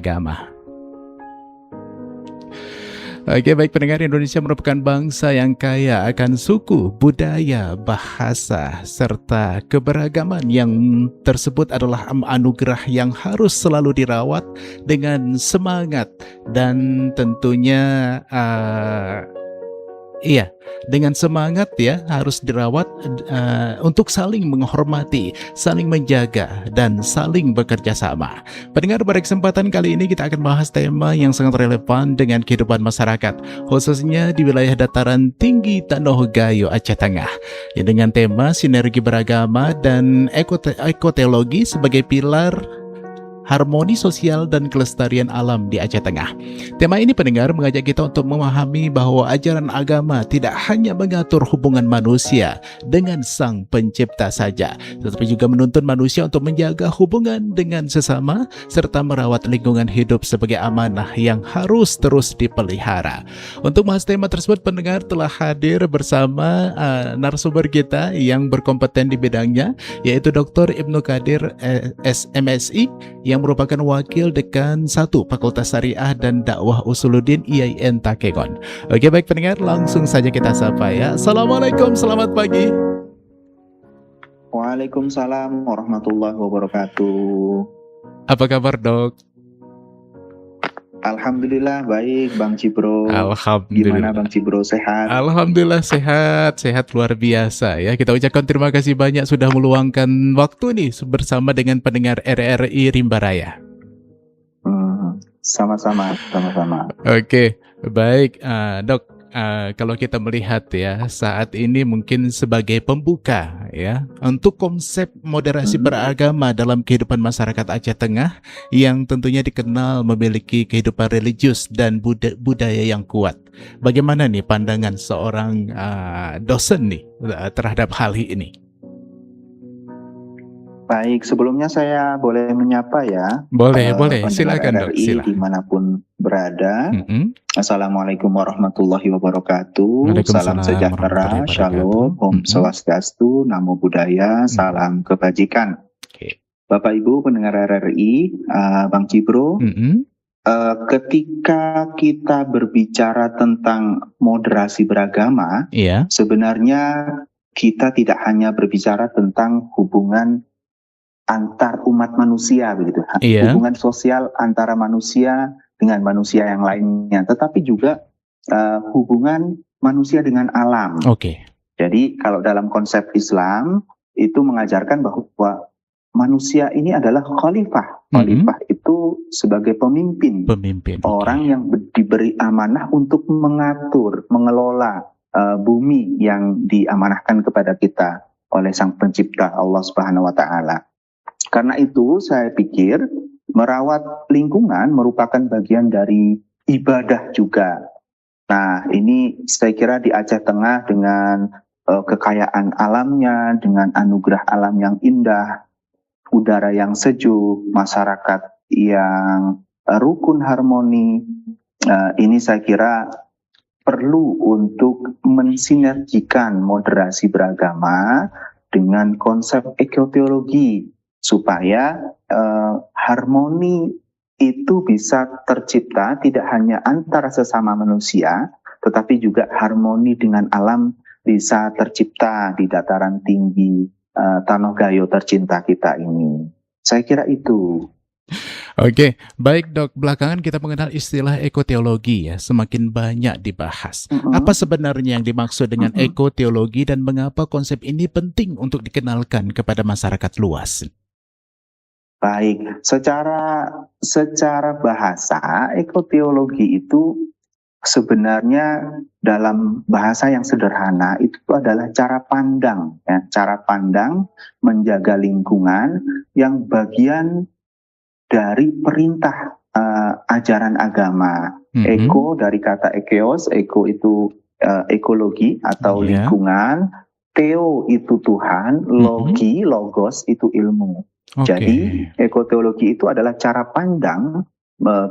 beragama. Oke, baik pendengar, Indonesia merupakan bangsa yang kaya akan suku, budaya, bahasa, serta keberagaman yang tersebut adalah anugerah yang harus selalu dirawat dengan semangat dan tentunya dengan semangat ya, harus dirawat untuk saling menghormati, saling menjaga, dan saling bekerja sama. Pendengar, pada kesempatan kali ini kita akan bahas tema yang sangat relevan dengan kehidupan masyarakat, khususnya di wilayah dataran tinggi Tanoh Gayo, Aceh Tengah, ya, dengan tema sinergi beragama dan ekoteologi sebagai pilar harmoni sosial dan kelestarian alam di Aceh Tengah. Tema ini, pendengar, mengajak kita untuk memahami bahwa ajaran agama tidak hanya mengatur hubungan manusia dengan Sang Pencipta saja, tetapi juga menuntun manusia untuk menjaga hubungan dengan sesama serta merawat lingkungan hidup sebagai amanah yang harus terus dipelihara. Untuk bahas tema tersebut, pendengar, telah hadir bersama narasumber kita yang berkompeten di bidangnya, yaitu Dr. Ibnu Qadir SMSI, yang merupakan Wakil Dekan 1 Fakultas Syariah dan Dakwah Usuluddin IAIN Takengon. Oke, baik pendengar, langsung saja kita sapa ya. Assalamualaikum, selamat pagi. Waalaikumsalam warahmatullahi wabarakatuh. Apa kabar, Dok? Alhamdulillah baik, Bang Cibro. Alhamdulillah. Gimana Bang Cibro, sehat? Alhamdulillah sehat luar biasa ya. Kita ucapkan terima kasih banyak sudah meluangkan waktu nih bersama dengan pendengar RRI Rimba Raya. Sama-sama. Oke, baik, Dok. Kalau kita melihat ya, saat ini mungkin sebagai pembuka ya untuk konsep moderasi beragama dalam kehidupan masyarakat Aceh Tengah yang tentunya dikenal memiliki kehidupan religius dan budaya yang kuat. Bagaimana nih pandangan seorang dosen nih terhadap hal ini? Baik, sebelumnya saya boleh menyapa ya. Boleh. Silakan, Dok. Silakan. Dimanapun berada. Assalamualaikum warahmatullahi wabarakatuh. Salam sejahtera, shalom, om swastiastu, namo buddhaya, salam kebajikan. Bapak Ibu pendengar RRI, Bang Cibro, ketika kita berbicara tentang moderasi beragama, sebenarnya kita tidak hanya berbicara tentang hubungan antar umat manusia, begitu, hubungan sosial antara manusia dengan manusia yang lainnya, tetapi juga hubungan manusia dengan alam. Jadi kalau dalam konsep Islam itu mengajarkan bahwa manusia ini adalah khalifah. Khalifah itu sebagai pemimpin. Orang yang diberi amanah untuk mengatur, mengelola bumi yang diamanahkan kepada kita oleh Sang Pencipta Allah Subhanahu wa Ta'ala. Karena itu saya pikir merawat lingkungan merupakan bagian dari ibadah juga. Nah, ini saya kira di Aceh Tengah dengan kekayaan alamnya, dengan anugerah alam yang indah, udara yang sejuk, masyarakat yang rukun harmoni, ini saya kira perlu untuk mensinergikan moderasi beragama dengan konsep ekoteologi, supaya harmoni itu bisa tercipta tidak hanya antara sesama manusia, tetapi juga harmoni dengan alam bisa tercipta di dataran tinggi Tanoh Gayo tercinta kita ini. Saya kira itu. Oke, baik, Dok. Belakangan kita mengenal istilah ekoteologi ya, semakin banyak dibahas. Apa sebenarnya yang dimaksud dengan ekoteologi dan mengapa konsep ini penting untuk dikenalkan kepada masyarakat luas? Baik, secara bahasa, ekoteologi itu sebenarnya dalam bahasa yang sederhana itu adalah cara pandang, ya, cara pandang menjaga lingkungan yang bagian dari perintah ajaran agama. Eko dari kata ekeos, eko itu ekologi atau lingkungan, theo itu Tuhan, logi, logos itu ilmu. Jadi ekoteologi itu adalah cara pandang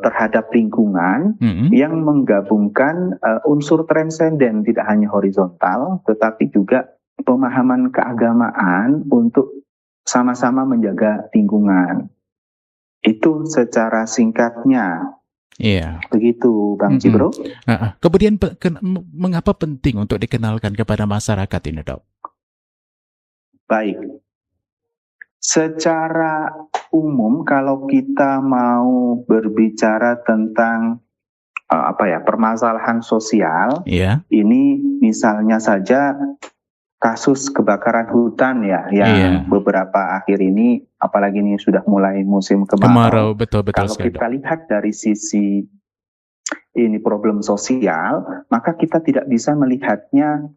terhadap lingkungan yang menggabungkan unsur transenden, tidak hanya horizontal, tetapi juga pemahaman keagamaan untuk sama-sama menjaga lingkungan. Itu secara singkatnya. Iya. Begitu, Bang Cibro. Kemudian mengapa penting untuk dikenalkan kepada masyarakat ini, Dok? Baik. Secara umum kalau kita mau berbicara tentang permasalahan sosial, ini misalnya saja kasus kebakaran hutan yang beberapa akhir ini, apalagi ini sudah mulai musim kemarau. Betul kalau sekali, kita lihat dari sisi ini problem sosial, maka kita tidak bisa melihatnya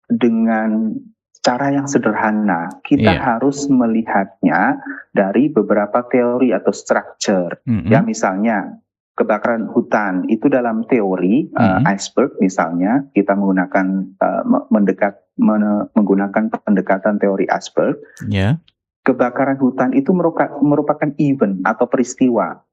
dengan cara yang sederhana. Kita harus melihatnya dari beberapa teori atau structure. Ya, misalnya kebakaran hutan itu dalam teori iceberg misalnya, kita menggunakan menggunakan pendekatan teori iceberg. Kebakaran hutan itu merupakan event atau peristiwa,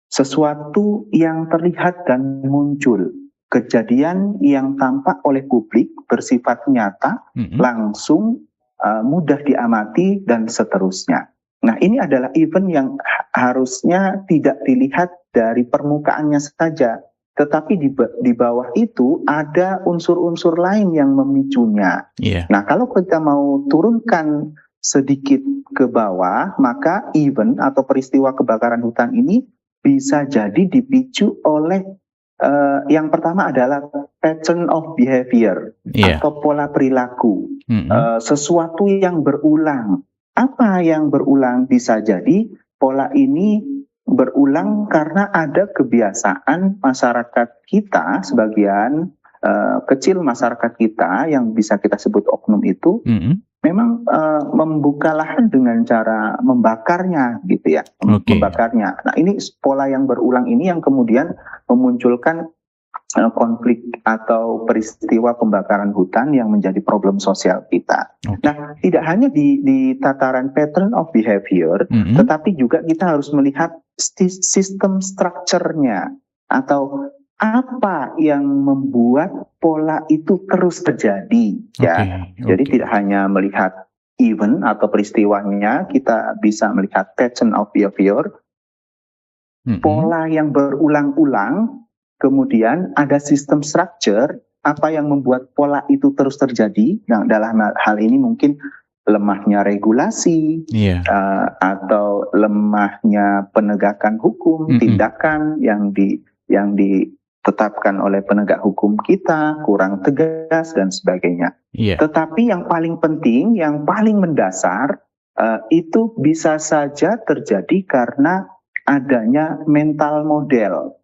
sesuatu yang terlihat dan muncul, kejadian yang tampak oleh publik, bersifat nyata, langsung, mudah diamati, dan seterusnya. Nah, ini adalah event yang harusnya tidak dilihat dari permukaannya saja, tetapi di bawah itu ada unsur-unsur lain yang memicunya. Nah, kalau kita mau turunkan sedikit ke bawah, maka event atau peristiwa kebakaran hutan ini bisa jadi dipicu oleh yang pertama adalah pattern of behavior atau pola perilaku, sesuatu yang berulang. Apa yang berulang? Bisa jadi pola ini berulang karena ada kebiasaan masyarakat kita, sebagian kecil masyarakat kita yang bisa kita sebut oknum itu, memang membuka lahan dengan cara membakarnya, gitu ya, membakarnya. Nah, ini pola yang berulang ini yang kemudian memunculkan konflik atau peristiwa pembakaran hutan yang menjadi problem sosial kita. Nah, tidak hanya di tataran pattern of behavior, tetapi juga kita harus melihat sistem strukturnya atau apa yang membuat pola itu terus terjadi, ya. Jadi tidak hanya melihat event atau peristiwanya, kita bisa melihat pattern of behavior, pola yang berulang-ulang, kemudian ada sistem structure, apa yang membuat pola itu terus terjadi. Nah, dalam hal ini mungkin lemahnya regulasi, atau lemahnya penegakan hukum, tindakan yang ditetapkan oleh penegak hukum kita, kurang tegas dan sebagainya. Tetapi yang paling penting, yang paling mendasar, itu bisa saja terjadi karena adanya mental model.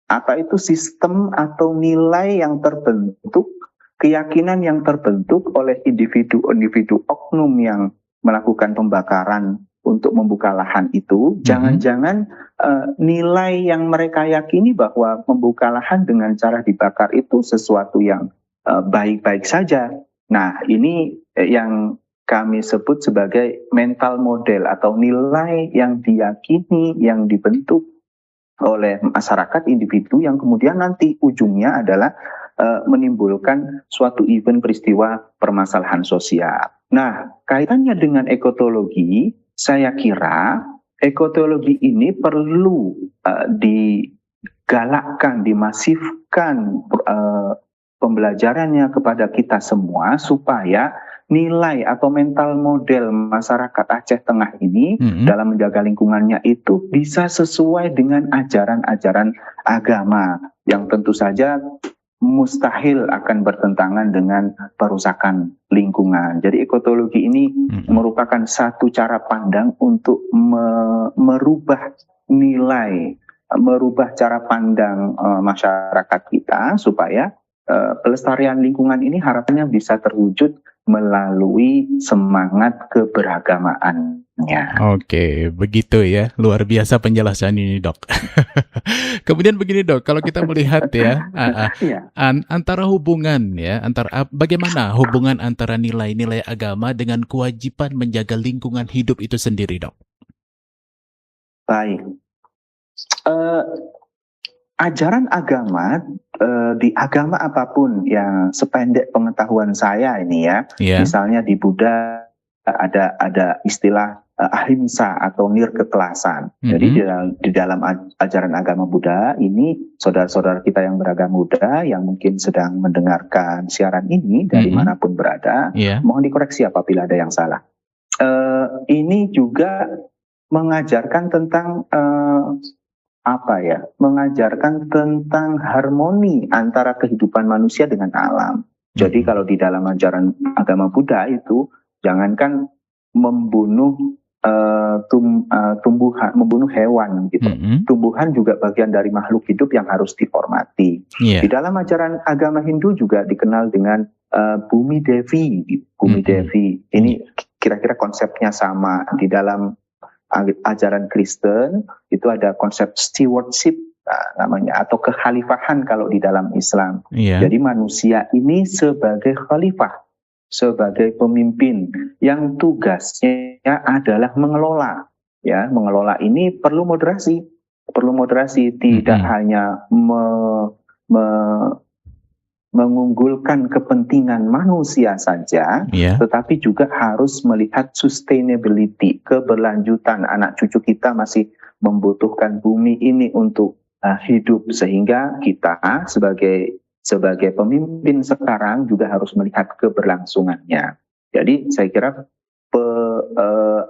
Apa itu? Sistem atau nilai yang terbentuk, keyakinan yang terbentuk oleh individu-individu oknum yang melakukan pembakaran untuk membuka lahan itu. Jangan-jangan nilai yang mereka yakini bahwa membuka lahan dengan cara dibakar itu sesuatu yang baik-baik saja. Nah, ini yang kami sebut sebagai mental model atau nilai yang diyakini, yang dibentuk oleh masyarakat, individu, yang kemudian nanti ujungnya adalah menimbulkan suatu event peristiwa permasalahan sosial. Nah, kaitannya dengan ekotologi, saya kira ekotologi ini perlu digalakkan, dimasifkan pembelajarannya kepada kita semua, supaya nilai atau mental model masyarakat Aceh Tengah ini dalam menjaga lingkungannya itu bisa sesuai dengan ajaran-ajaran agama yang tentu saja mustahil akan bertentangan dengan perusakan lingkungan. Jadi ekotologi ini merupakan satu cara pandang untuk merubah nilai, merubah cara pandang masyarakat kita, supaya pelestarian lingkungan ini harapannya bisa terwujud melalui semangat keberagamaannya. Oke, begitu ya. Luar biasa penjelasan ini, Dok. Kemudian begini, Dok, kalau kita melihat ya, antara hubungan ya, bagaimana hubungan antara nilai-nilai agama dengan kewajiban menjaga lingkungan hidup itu sendiri, Dok? Baik. Ajaran agama, di agama apapun yang sependek pengetahuan saya ini ya, misalnya di Buddha ada istilah ahimsa atau nirketelasan. Jadi di dalam ajaran agama Buddha ini, saudara-saudara kita yang beragama Buddha yang mungkin sedang mendengarkan siaran ini dari manapun berada, mohon dikoreksi apabila ada yang salah. Ini juga mengajarkan tentang mengajarkan tentang harmoni antara kehidupan manusia dengan alam. Jadi kalau di dalam ajaran agama Buddha itu, jangankan membunuh membunuh hewan gitu. Tumbuhan juga bagian dari makhluk hidup yang harus dihormati. Di dalam ajaran agama Hindu juga dikenal dengan Bumi Devi. Bumi Devi ini kira-kira konsepnya sama. Di dalam ajaran Kristen itu ada konsep stewardship namanya, atau kekhalifahan kalau di dalam Islam. Jadi manusia ini sebagai khalifah, sebagai pemimpin yang tugasnya adalah mengelola. Ya, mengelola ini perlu moderasi, tidak hanya mengunggulkan kepentingan manusia saja, tetapi juga harus melihat sustainability, keberlanjutan. Anak cucu kita masih membutuhkan bumi ini untuk hidup, sehingga kita sebagai pemimpin sekarang juga harus melihat keberlangsungannya. Jadi saya kira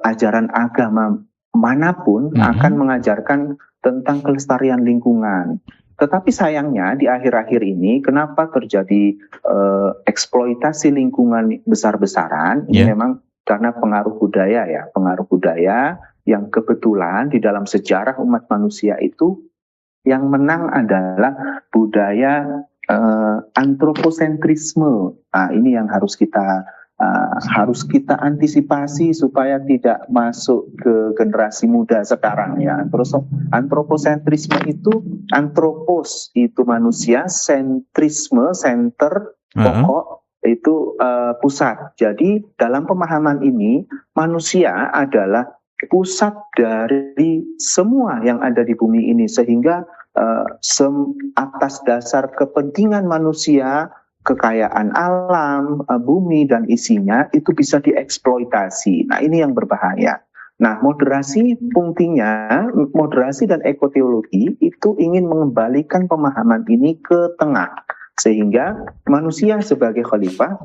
ajaran agama manapun akan mengajarkan tentang kelestarian lingkungan. Tetapi sayangnya di akhir-akhir ini kenapa terjadi eksploitasi lingkungan besar-besaran? Ini memang karena pengaruh budaya yang kebetulan di dalam sejarah umat manusia itu yang menang adalah budaya antroposentrisme. Nah, ini yang harus kita antisipasi supaya tidak masuk ke generasi muda sekarang ya. Terus antroposentrisme itu, antropos itu manusia, sentrisme, center, pokok itu pusat. Jadi dalam pemahaman ini manusia adalah pusat dari semua yang ada di bumi ini, sehingga atas dasar kepentingan manusia, kekayaan alam, bumi dan isinya itu bisa dieksploitasi. Nah, ini yang berbahaya. Nah, moderasi dan ekoteologi itu ingin mengembalikan pemahaman ini ke tengah, sehingga manusia sebagai khalifah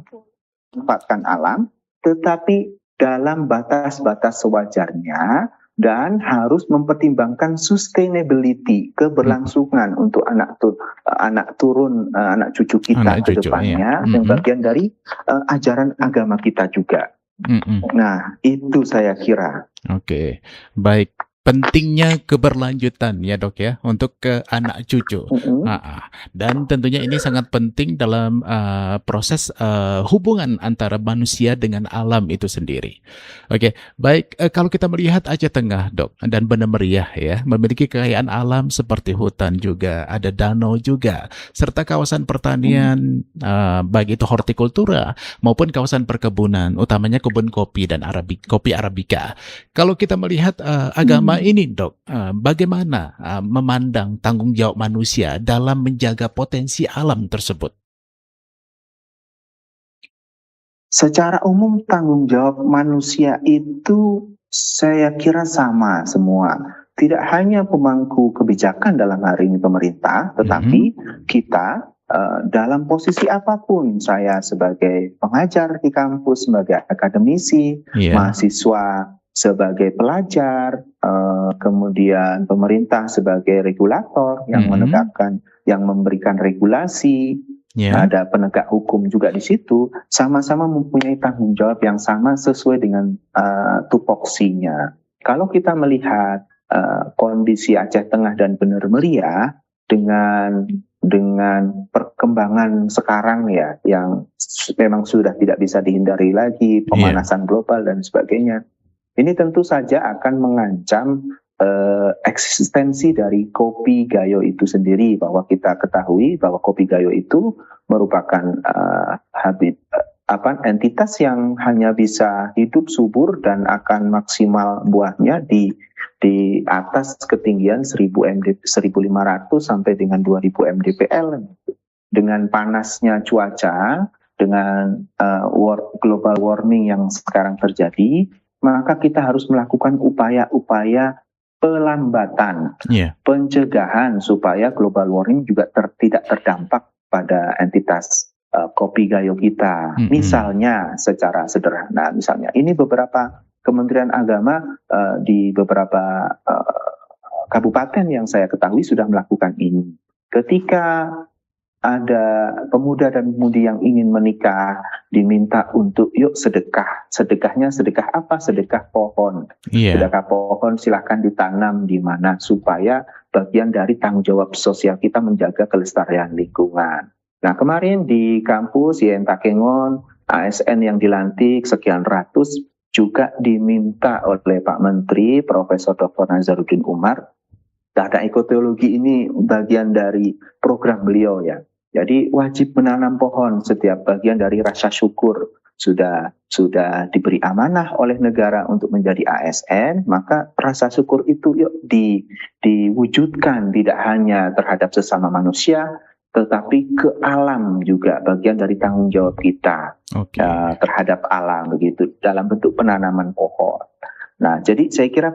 memanfaatkan alam, tetapi dalam batas-batas sewajarnya, dan harus mempertimbangkan sustainability, keberlangsungan untuk anak cucu kita ke depannya, yang bagian dari ajaran agama kita juga. Nah, itu saya kira. Oke, baik. Pentingnya keberlanjutan ya dok ya untuk ke anak cucu. Dan tentunya ini sangat penting dalam proses hubungan antara manusia dengan alam itu sendiri. Oke, baik. Kalau kita melihat Aceh Tengah dok dan Banda Meriah ya, memiliki kekayaan alam seperti hutan juga, ada danau juga, serta kawasan pertanian baik itu hortikultura maupun kawasan perkebunan, utamanya kebun kopi dan kopi Arabica. Kalau kita melihat agama ini dok, bagaimana memandang tanggung jawab manusia dalam menjaga potensi alam tersebut? Secara umum tanggung jawab manusia itu saya kira sama semua. Tidak hanya pemangku kebijakan dalam hari ini pemerintah, tetapi kita dalam posisi apapun, saya sebagai pengajar di kampus, sebagai akademisi, mahasiswa sebagai pelajar, kemudian pemerintah sebagai regulator yang menegakkan, yang memberikan regulasi, ada penegak hukum juga di situ, sama-sama mempunyai tanggung jawab yang sama sesuai dengan tupoksinya. Kalau kita melihat kondisi Aceh Tengah dan Banda Meriah dengan perkembangan sekarang ya, yang memang sudah tidak bisa dihindari lagi, pemanasan global dan sebagainya. Ini tentu saja akan mengancam eksistensi dari kopi Gayo itu sendiri, bahwa kita ketahui bahwa kopi Gayo itu merupakan entitas yang hanya bisa hidup subur dan akan maksimal buahnya di atas ketinggian 1.500 sampai dengan 2.000 mdpl. Dengan panasnya cuaca, dengan global warming yang sekarang terjadi, maka kita harus melakukan upaya-upaya pelambatan, pencegahan supaya global warming juga tidak terdampak pada entitas kopi gayo kita. Misalnya secara sederhana, misalnya ini beberapa Kementerian Agama di beberapa kabupaten yang saya ketahui sudah melakukan ini. Ketika ada pemuda dan pemudi yang ingin menikah, diminta untuk yuk sedekah. Sedekahnya sedekah apa? Sedekah pohon. Sedekah pohon silahkan ditanam di mana supaya bagian dari tanggung jawab sosial kita menjaga kelestarian lingkungan. Nah, kemarin di kampus YN Takengon, ASN yang dilantik sekian ratus juga diminta oleh Pak Menteri Profesor Dr. Nazaruddin Umar. Data ekoteologi ini bagian dari program beliau ya. Jadi wajib menanam pohon, setiap bagian dari rasa syukur sudah diberi amanah oleh negara untuk menjadi ASN, maka rasa syukur itu yuk diwujudkan tidak hanya terhadap sesama manusia, tetapi ke alam juga, bagian dari tanggung jawab kita terhadap alam begitu dalam bentuk penanaman pohon. Nah, jadi saya kira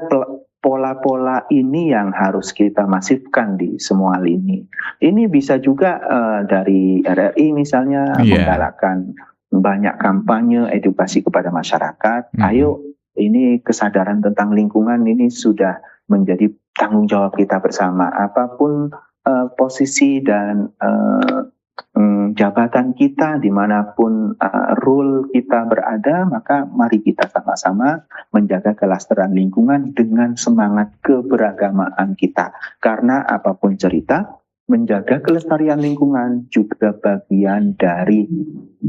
pola-pola ini yang harus kita masifkan di semua lini. Ini bisa juga dari RRI misalnya menggalakkan banyak kampanye edukasi kepada masyarakat. Ayo, ini kesadaran tentang lingkungan ini sudah menjadi tanggung jawab kita bersama. Apapun posisi dan jabatan kita, dimanapun role kita berada, maka mari kita sama-sama menjaga kelestarian lingkungan dengan semangat keberagamaan kita. Karena apapun cerita, menjaga kelestarian lingkungan juga bagian dari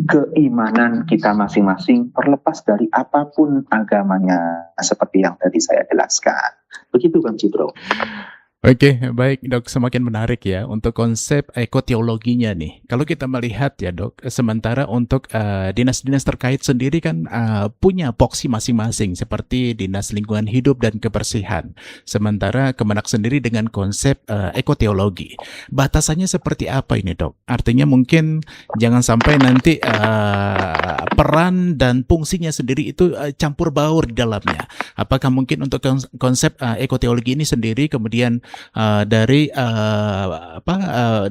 keimanan kita masing-masing, terlepas dari apapun agamanya, seperti yang tadi saya jelaskan. Begitu Bang Cipro. Oke, baik Dok, semakin menarik ya untuk konsep ekoteologinya nih. Kalau kita melihat ya Dok, sementara untuk dinas-dinas terkait sendiri kan punya voksi masing-masing seperti Dinas Lingkungan Hidup dan Kebersihan. Sementara Kemenak sendiri dengan konsep ekoteologi. Batasannya seperti apa ini Dok? Artinya mungkin jangan sampai nanti peran dan fungsinya sendiri itu campur baur di dalamnya. Apakah mungkin untuk konsep ekoteologi ini sendiri kemudian dari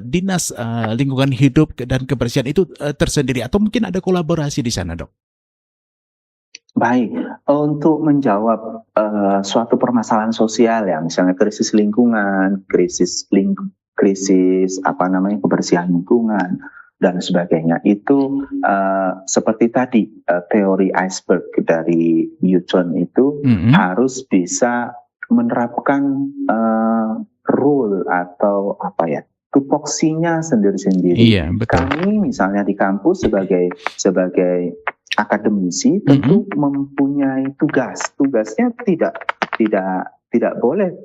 Dinas Lingkungan Hidup dan Kebersihan itu tersendiri atau mungkin ada kolaborasi di sana, Dok? Baik, untuk menjawab suatu permasalahan sosial ya, misalnya krisis lingkungan, krisis kebersihan lingkungan dan sebagainya, itu seperti tadi teori iceberg dari Newton itu harus bisa menerapkan rule atau tupoksinya sendiri-sendiri. Iya, betul. Kami misalnya di kampus sebagai akademisi tentu mempunyai tugas. Tugasnya tidak boleh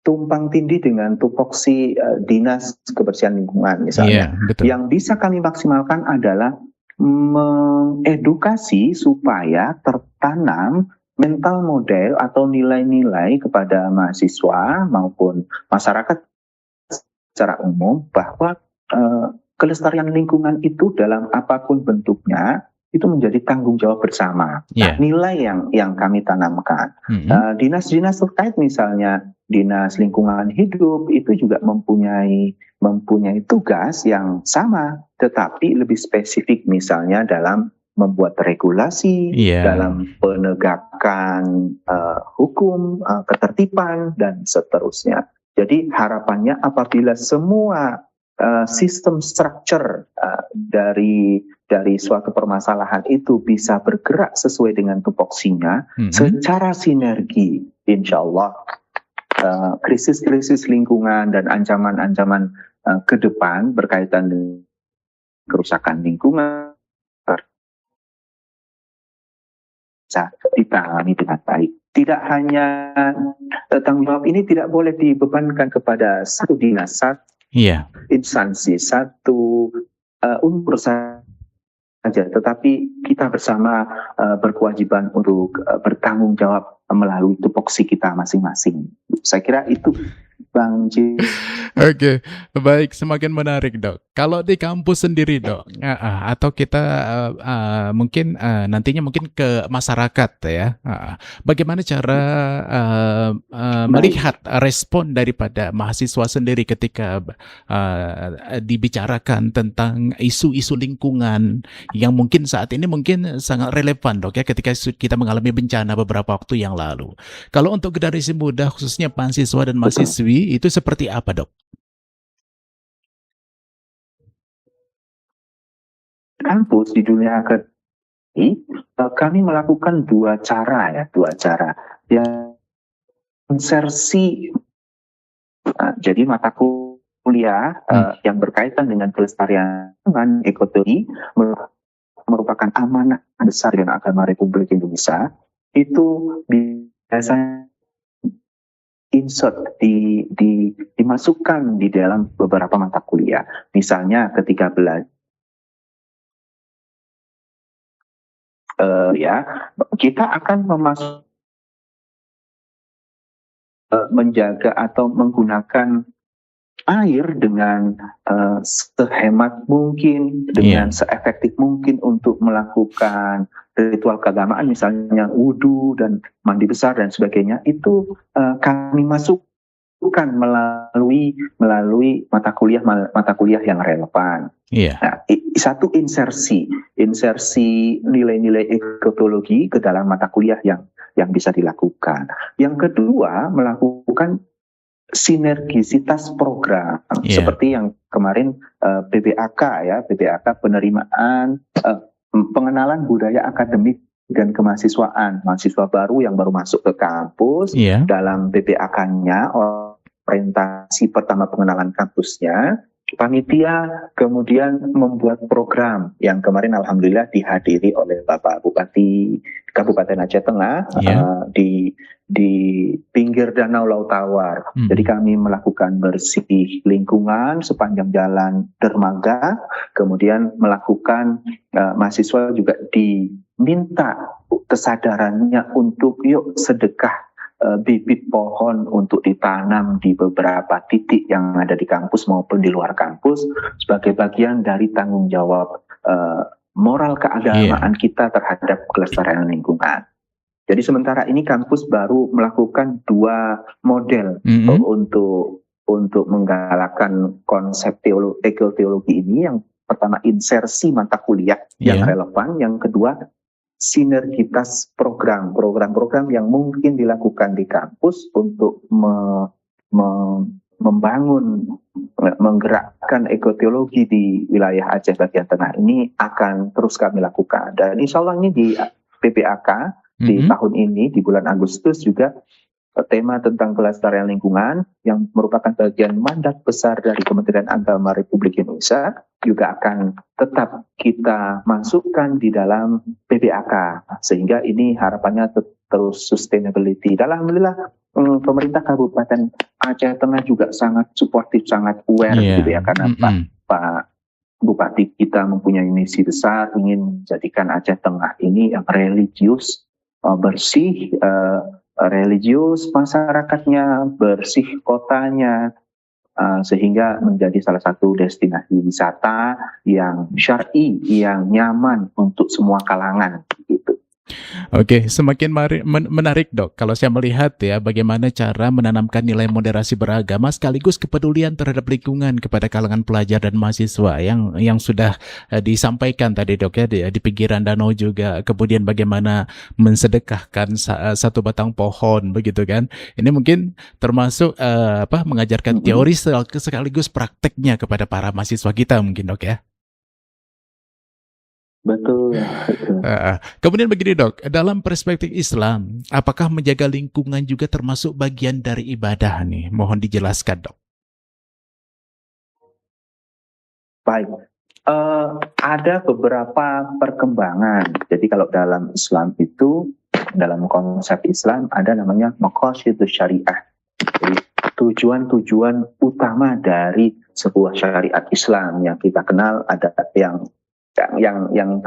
bertumpang tindih dengan tupoksi dinas kebersihan lingkungan misalnya. Iya, betul. Yang bisa kami maksimalkan adalah mengedukasi supaya tertanam mental model atau nilai-nilai kepada mahasiswa maupun masyarakat secara umum bahwa kelestarian lingkungan itu dalam apapun bentuknya itu menjadi tanggung jawab bersama. Nah, nilai yang kami tanamkan. Dinas-dinas terkait misalnya Dinas Lingkungan Hidup itu juga mempunyai tugas yang sama, tetapi lebih spesifik misalnya dalam membuat regulasi, dalam penegakan hukum, ketertiban, dan seterusnya. Jadi harapannya apabila semua sistem structure dari suatu permasalahan itu bisa bergerak sesuai dengan tupoksinya, secara sinergi, insya Allah krisis-krisis lingkungan dan ancaman-ancaman ke depan berkaitan dengan kerusakan lingkungan bisa ditangani dengan baik. Tidak hanya tanggung jawab ini tidak boleh dibebankan kepada satu dinas, satu instansi, satu unsur saja, tetapi kita bersama berkewajiban untuk bertanggung jawab melalui tupoksi kita masing-masing. Saya kira itu Bang Ji. Oke, baik, semakin menarik, Dok. Kalau di kampus sendiri, Dok, atau kita mungkin nantinya mungkin ke masyarakat ya, bagaimana cara melihat respon daripada mahasiswa sendiri ketika dibicarakan tentang isu-isu lingkungan yang mungkin saat ini mungkin sangat relevan, Dok, ya, ketika kita mengalami bencana beberapa waktu yang lalu. Kalau untuk generasi muda, khususnya mahasiswa dan mahasiswi, itu seperti apa, Dok? Kampus di dunia akademik, kami melakukan dua cara. Yang insersi, jadi mata kuliah yang berkaitan dengan pelestarian ekologi merupakan amanah besar dan agama Republik Indonesia. Itu biasanya insert dimasukkan di dalam beberapa mata kuliah. Misalnya ketika belajar kita akan menjaga atau menggunakan air dengan sehemat mungkin, dengan seefektif mungkin untuk melakukan ritual keagamaan, misalnya wudhu dan mandi besar dan sebagainya. Itu kami masukkan melalui mata kuliah yang relevan. Nah, satu insersi nilai-nilai ekologi ke dalam mata kuliah yang bisa dilakukan. Yang kedua, melakukan sinergisitas program seperti yang kemarin PBAK penerimaan pengenalan budaya akademik dan kemahasiswaan, mahasiswa baru yang baru masuk ke kampus. Dalam PBAK-nya, orientasi pertama pengenalan kampusnya, panitia kemudian membuat program yang kemarin alhamdulillah dihadiri oleh Bapak Bupati Kabupaten Aceh Tengah di pinggir Danau Laut Tawar. Jadi kami melakukan bersih lingkungan sepanjang jalan dermaga, kemudian melakukan mahasiswa juga diminta kesadarannya untuk yuk sedekah bibit pohon untuk ditanam di beberapa titik yang ada di kampus maupun di luar kampus sebagai bagian dari tanggung jawab moral keagamaan kita terhadap kelestarian lingkungan. Jadi sementara ini kampus baru melakukan dua model untuk menggalakkan konsep ekoteologi ini. Yang pertama insersi mata kuliah yang relevan, yang kedua sinergitas program yang mungkin dilakukan di kampus untuk menggerakkan ekoteologi di wilayah Aceh bagian tengah ini akan terus kami lakukan. Dan insya Allah ini di PPAK di tahun ini, di bulan Agustus juga tema tentang pelestarian lingkungan yang merupakan bagian mandat besar dari Kementerian Agama Republik Indonesia juga akan tetap kita masukkan di dalam PPAK sehingga ini harapannya terus sustainability. Dan alhamdulillah pemerintah Kabupaten Aceh Tengah juga sangat suportif, sangat aware gitu ya, karena Pak Bupati kita mempunyai misi besar ingin menjadikan Aceh Tengah ini yang religius, bersih, religius masyarakatnya, bersih kotanya, sehingga menjadi salah satu destinasi wisata yang syar'i, yang nyaman untuk semua kalangan gitu. Oke, semakin menarik, Dok. Kalau saya melihat ya bagaimana cara menanamkan nilai moderasi beragama sekaligus kepedulian terhadap lingkungan kepada kalangan pelajar dan mahasiswa yang sudah disampaikan tadi, Dok, ya di pinggiran danau juga. Kemudian bagaimana mensedekahkan satu batang pohon begitu kan. Ini mungkin termasuk mengajarkan teori sekaligus prakteknya kepada para mahasiswa kita mungkin, Dok, ya. Betul. Kemudian begini, Dok, dalam perspektif Islam, apakah menjaga lingkungan juga termasuk bagian dari ibadah nih? Mohon dijelaskan, Dok. Baik, ada beberapa perkembangan. Jadi kalau dalam Islam itu, dalam konsep Islam ada namanya maqasidus syariah. Jadi tujuan-tujuan utama dari sebuah syariat Islam yang kita kenal ada yang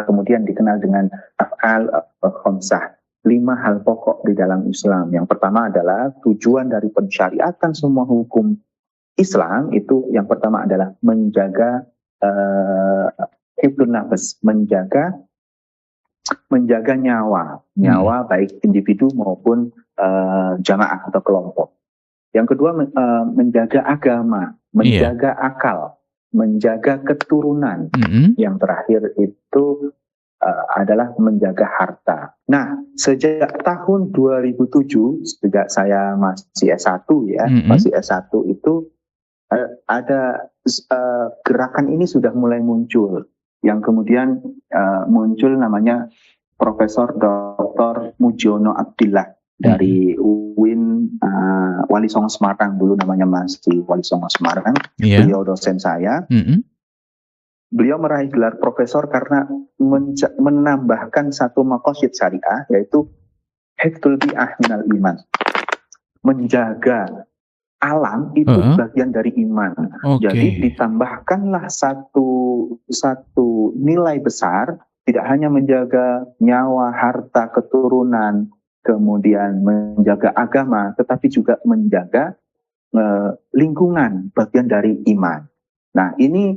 kemudian dikenal dengan af'al khamsah. 5 hal pokok di dalam Islam. Yang pertama adalah tujuan dari pensyariatan semua hukum Islam itu yang pertama adalah menjaga hifdzun nafs, menjaga nyawa baik individu maupun jamaah atau kelompok. Yang kedua menjaga agama, menjaga akal, menjaga keturunan. Yang terakhir itu adalah menjaga harta. Nah, sejak tahun 2007, sejak saya masih S1 ya, masih S1 itu ada gerakan ini sudah mulai muncul, yang kemudian muncul namanya Profesor Dr. Mujiono Abdillah dari UIN Wali Songo Semarang, dulu namanya masih Wali Songo Semarang. Beliau dosen saya. Beliau meraih gelar profesor karena menambahkan satu maqasid syariah, yaitu hifdzul bi'ah minal iman. Menjaga alam itu bagian dari iman. Jadi ditambahkanlah satu nilai besar, tidak hanya menjaga nyawa, harta, keturunan, kemudian menjaga agama, tetapi juga menjaga lingkungan, bagian dari iman. Nah, ini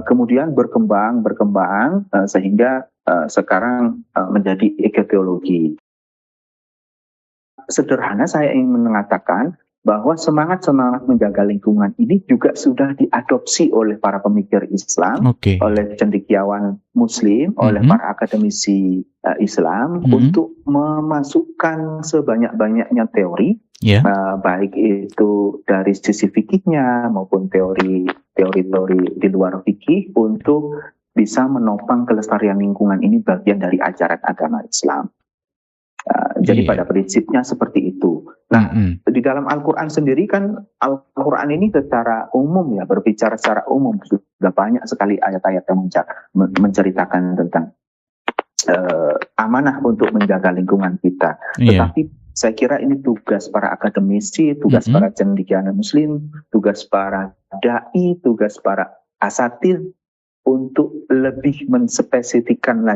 kemudian berkembang sehingga sekarang menjadi ekoteologi. Sederhana saya ingin mengatakan bahwa semangat menjaga lingkungan ini juga sudah diadopsi oleh para pemikir Islam, oleh cendekiawan Muslim, oleh para akademisi Islam untuk memasukkan sebanyak-banyaknya teori, baik itu dari sisi fikihnya maupun teori di luar fikih, untuk bisa menopang kelestarian lingkungan ini bagian dari ajaran agama Islam. Jadi pada prinsipnya seperti itu. Nah, di dalam Al-Quran sendiri kan, Al-Quran ini secara umum ya, berbicara secara umum, sudah banyak sekali ayat-ayat yang menceritakan tentang amanah untuk menjaga lingkungan kita. Tetapi saya kira ini tugas para akademisi, tugas para cendekiawan Muslim, tugas para dai, tugas para asatidz untuk lebih menspesifikkan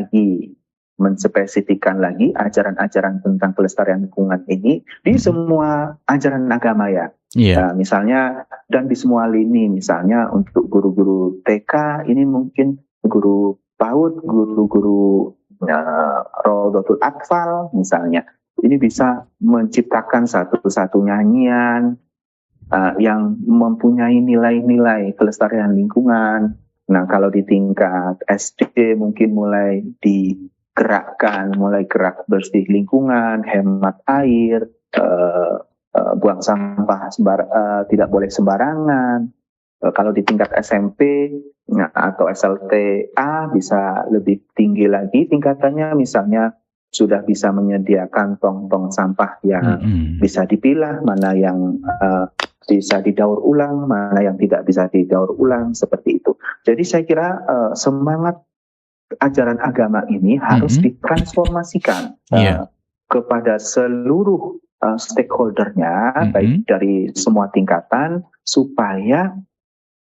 lagi ajaran-ajaran tentang pelestarian lingkungan ini di semua ajaran agama ya. Misalnya, dan di semua lini, misalnya untuk guru-guru TK, ini mungkin guru PAUD, guru-guru Rodotul Atfal misalnya, ini bisa menciptakan satu nyanyian yang mempunyai nilai-nilai kelestarian lingkungan. Nah, kalau di tingkat SD mungkin mulai gerak bersih lingkungan, hemat air, buang sampah tidak boleh sembarangan. Kalau di tingkat SMP atau SLTA bisa lebih tinggi lagi tingkatannya, misalnya sudah bisa menyediakan tong-tong sampah yang bisa dipilah, mana yang bisa didaur ulang, mana yang tidak bisa didaur ulang, seperti itu. Jadi saya kira semangat ajaran agama ini harus ditransformasikan kepada seluruh stakeholdernya, baik dari semua tingkatan, supaya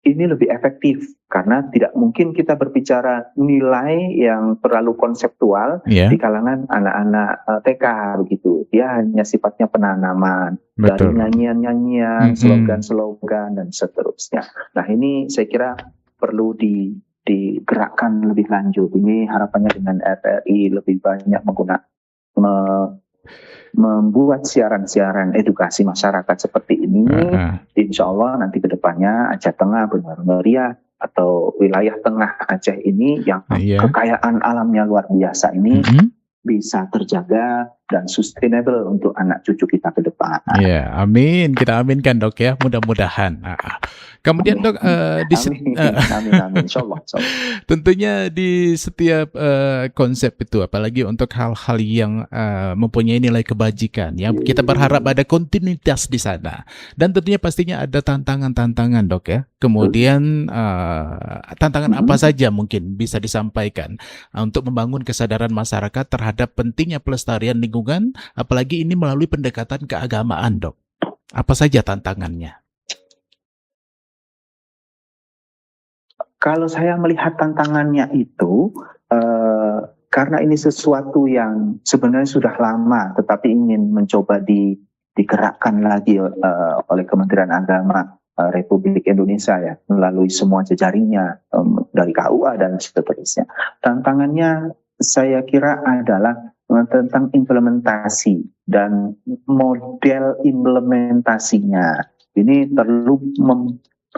ini lebih efektif. Karena tidak mungkin kita berbicara nilai yang terlalu konseptual di kalangan anak-anak TK begitu. Dia hanya sifatnya penanaman, dari nyanyian-nyanyian, slogan-slogan, dan seterusnya. Nah, ini saya kira perlu digerakkan lebih lanjut. Ini harapannya dengan RRI lebih banyak membuat siaran-siaran edukasi masyarakat seperti ini. Insya Allah nanti ke depannya Aceh Tengah, Benar Meriah, atau wilayah tengah Aceh ini yang kekayaan alamnya luar biasa ini bisa terjaga dan sustainable untuk anak cucu kita ke depan. Amin. Kita aminkan, Dok, ya. Mudah-mudahan. Kemudian, Dok, amin. Insyaallah. Tentunya di setiap konsep itu, apalagi untuk hal-hal yang mempunyai nilai kebajikan, ya, kita berharap ada kontinuitas di sana. Dan tentunya pastinya ada tantangan-tantangan, Dok, ya. Kemudian tantangan apa saja mungkin bisa disampaikan untuk membangun kesadaran masyarakat terhadap pentingnya pelestarian lingkungan, apalagi ini melalui pendekatan keagamaan, Dok. Apa saja tantangannya? Kalau saya melihat tantangannya itu, karena ini sesuatu yang sebenarnya sudah lama, tetapi ingin mencoba digerakkan lagi oleh Kementerian Agama Republik Indonesia ya, melalui semua jejaringnya dari KUA dan seterusnya. Tantangannya saya kira adalah tentang implementasi dan model implementasinya. Ini perlu,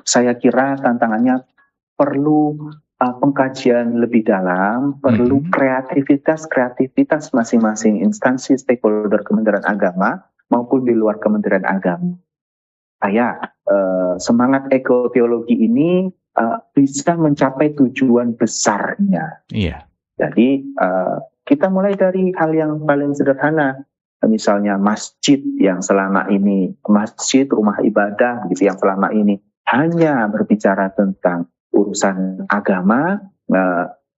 saya kira tantangannya perlu pengkajian lebih dalam, perlu kreativitas masing-masing instansi stakeholder Kementerian Agama maupun di luar Kementerian Agama. Semangat ekoteologi ini bisa mencapai tujuan besarnya. Iya. Jadi kita mulai dari hal yang paling sederhana, misalnya masjid yang selama ini, masjid rumah ibadah gitu yang selama ini hanya berbicara tentang urusan agama.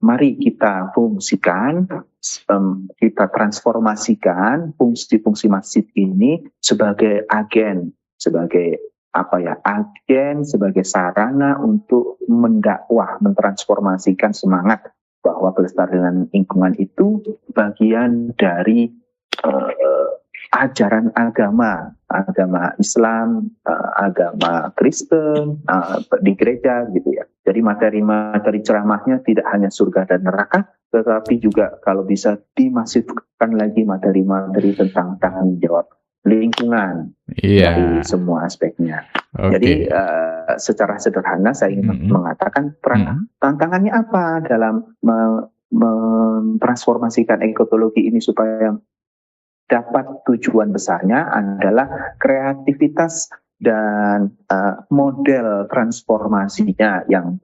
Mari kita fungsikan, kita transformasikan fungsi-fungsi masjid ini sebagai agen, sebagai sarana untuk mendakwah, mentransformasikan semangat bahwa pelestarian lingkungan itu bagian dari ajaran agama Islam, agama Kristen di gereja gitu ya. Jadi materi-materi ceramahnya tidak hanya surga dan neraka, tetapi juga kalau bisa dimasifkan lagi materi-materi tentang tanggung jawab lingkungan dari semua aspeknya. Jadi secara sederhana saya ingin mengatakan tantangannya apa dalam mentransformasikan ekotologi ini supaya dapat tujuan besarnya adalah kreativitas dan model transformasinya yang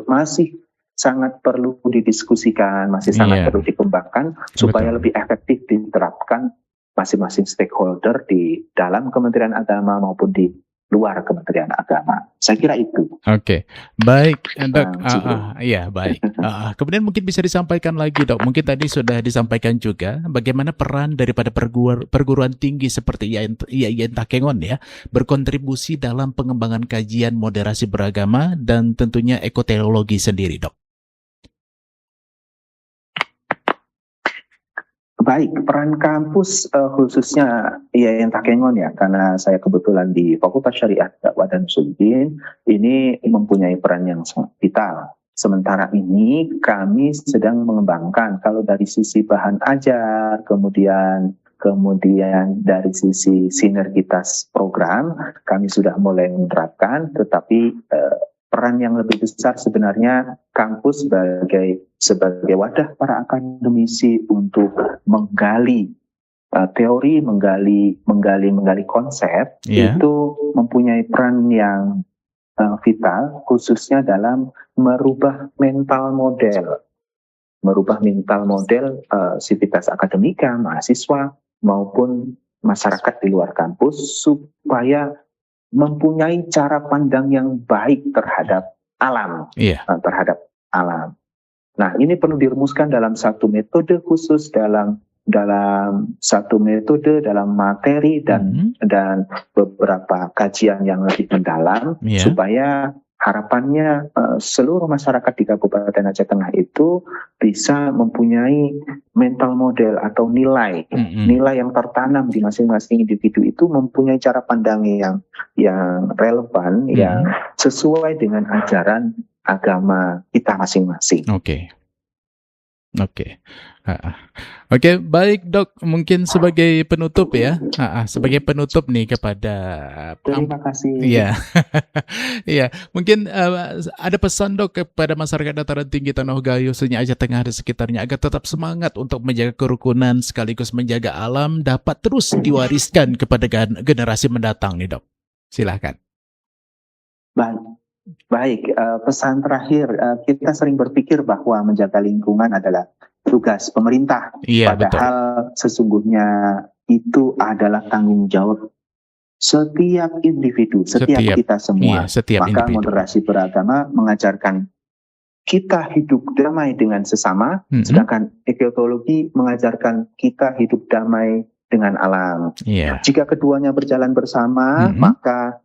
masih sangat perlu didiskusikan, masih sangat perlu dikembangkan supaya lebih efektif diterapkan masing-masing stakeholder di dalam Kementerian Agama maupun di luar Kementerian Agama. Saya kira itu. Oke, baik, Dok. Baik. Kemudian mungkin bisa disampaikan lagi, Dok. Mungkin tadi sudah disampaikan juga bagaimana peran daripada perguruan tinggi seperti IAIN Takengon ya berkontribusi dalam pengembangan kajian moderasi beragama dan tentunya ekoteologi sendiri, Dok. Baik, peran kampus khususnya IAIN Takengon ya, karena saya kebetulan di Fakultas Syariat Dakwah dan Usuluddin, ini mempunyai peran yang sangat vital. Sementara ini kami sedang mengembangkan, kalau dari sisi bahan ajar, kemudian dari sisi sinergitas program, kami sudah mulai menerapkan, tetapi peran yang lebih besar sebenarnya kampus sebagai wadah para akademisi untuk menggali teori, menggali konsep, itu mempunyai peran yang vital, khususnya dalam merubah mental model sivitas akademika, mahasiswa maupun masyarakat di luar kampus supaya mempunyai cara pandang yang baik terhadap alam, Nah, ini perlu dirumuskan dalam satu metode khusus, dalam satu metode, dalam materi dan beberapa kajian yang lebih mendalam, supaya harapannya seluruh masyarakat di Kabupaten Aceh Tengah itu bisa mempunyai mental model atau nilai yang tertanam di masing-masing individu itu mempunyai cara pandang yang relevan, yang sesuai dengan ajaran agama kita masing-masing. Oke, baik Dok. Mungkin sebagai penutup ya, sebagai penutup nih kepada. Terima kasih. Iya, mungkin ada pesan Dok kepada masyarakat dataran tinggi Tanah Gayo, khususnya Aceh Tengah dan sekitarnya agar tetap semangat untuk menjaga kerukunan sekaligus menjaga alam dapat terus diwariskan kepada generasi mendatang nih Dok. Silahkan. Baik, pesan terakhir, kita sering berpikir bahwa menjaga lingkungan adalah tugas pemerintah, padahal sesungguhnya itu adalah tanggung jawab setiap individu, setiap kita semua. Maka moderasi beragama mengajarkan kita hidup damai dengan sesama, sedangkan ekotologi mengajarkan kita hidup damai dengan alam. Jika keduanya berjalan bersama, maka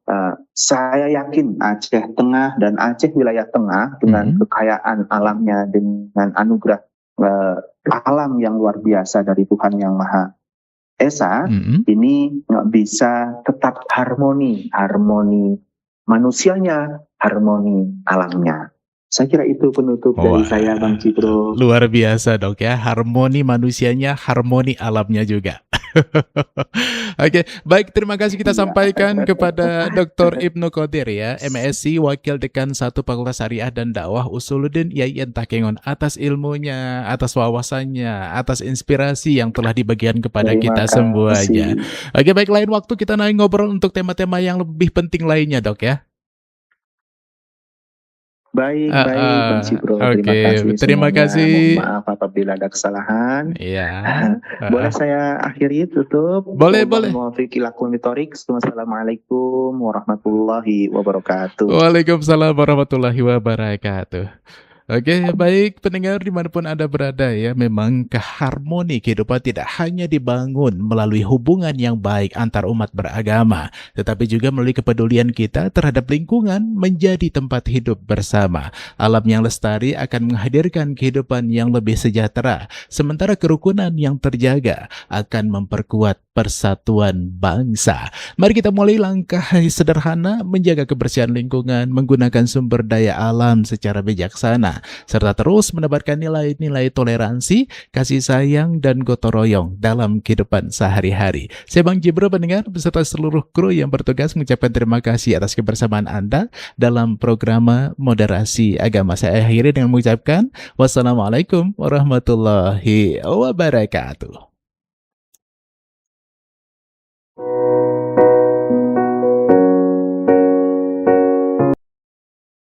saya yakin Aceh Tengah dan Aceh wilayah tengah dengan kekayaan alamnya, dengan anugerah alam yang luar biasa dari Tuhan yang Maha Esa, ini bisa tetap harmoni manusianya, harmoni alamnya. Saya kira itu penutup dari saya, Bang Cipro. Luar biasa dok ya, harmoni manusianya, harmoni alamnya juga. Oke, baik, terima kasih kita sampaikan kepada Dr. Ibnu Qodir ya, MSc, Wakil Dekan 1 Fakultas Syariah dan Dakwah Usuluddin IAIN Takengon, atas ilmunya, atas wawasannya, atas inspirasi yang telah dibagikan kepada kita semuanya. Oke, baik, lain waktu kita naik ngobrol untuk tema-tema yang lebih penting lainnya dok ya. Baik, Bang Cipro. Terima kasih. Mohon maaf apabila ada kesalahan. Iya. Boleh saya akhiri tutup? Boleh. Wassalamualaikum warahmatullahi wabarakatuh. Waalaikumsalam warahmatullahi wabarakatuh. Oke, baik pendengar dimanapun Anda berada ya, memang keharmoni kehidupan tidak hanya dibangun melalui hubungan yang baik antar umat beragama, tetapi juga melalui kepedulian kita terhadap lingkungan menjadi tempat hidup bersama. Alam yang lestari akan menghadirkan kehidupan yang lebih sejahtera, sementara kerukunan yang terjaga akan memperkuat persatuan bangsa. Mari kita mulai langkah sederhana menjaga kebersihan lingkungan, menggunakan sumber daya alam secara bijaksana, serta terus menebarkan nilai-nilai toleransi, kasih sayang, dan gotong royong dalam kehidupan sehari-hari. Saya Bang Jibro pendengar beserta seluruh kru yang bertugas mengucapkan terima kasih atas kebersamaan Anda dalam program Moderasi Agama. Saya akhiri dengan mengucapkan wassalamualaikum warahmatullahi wabarakatuh.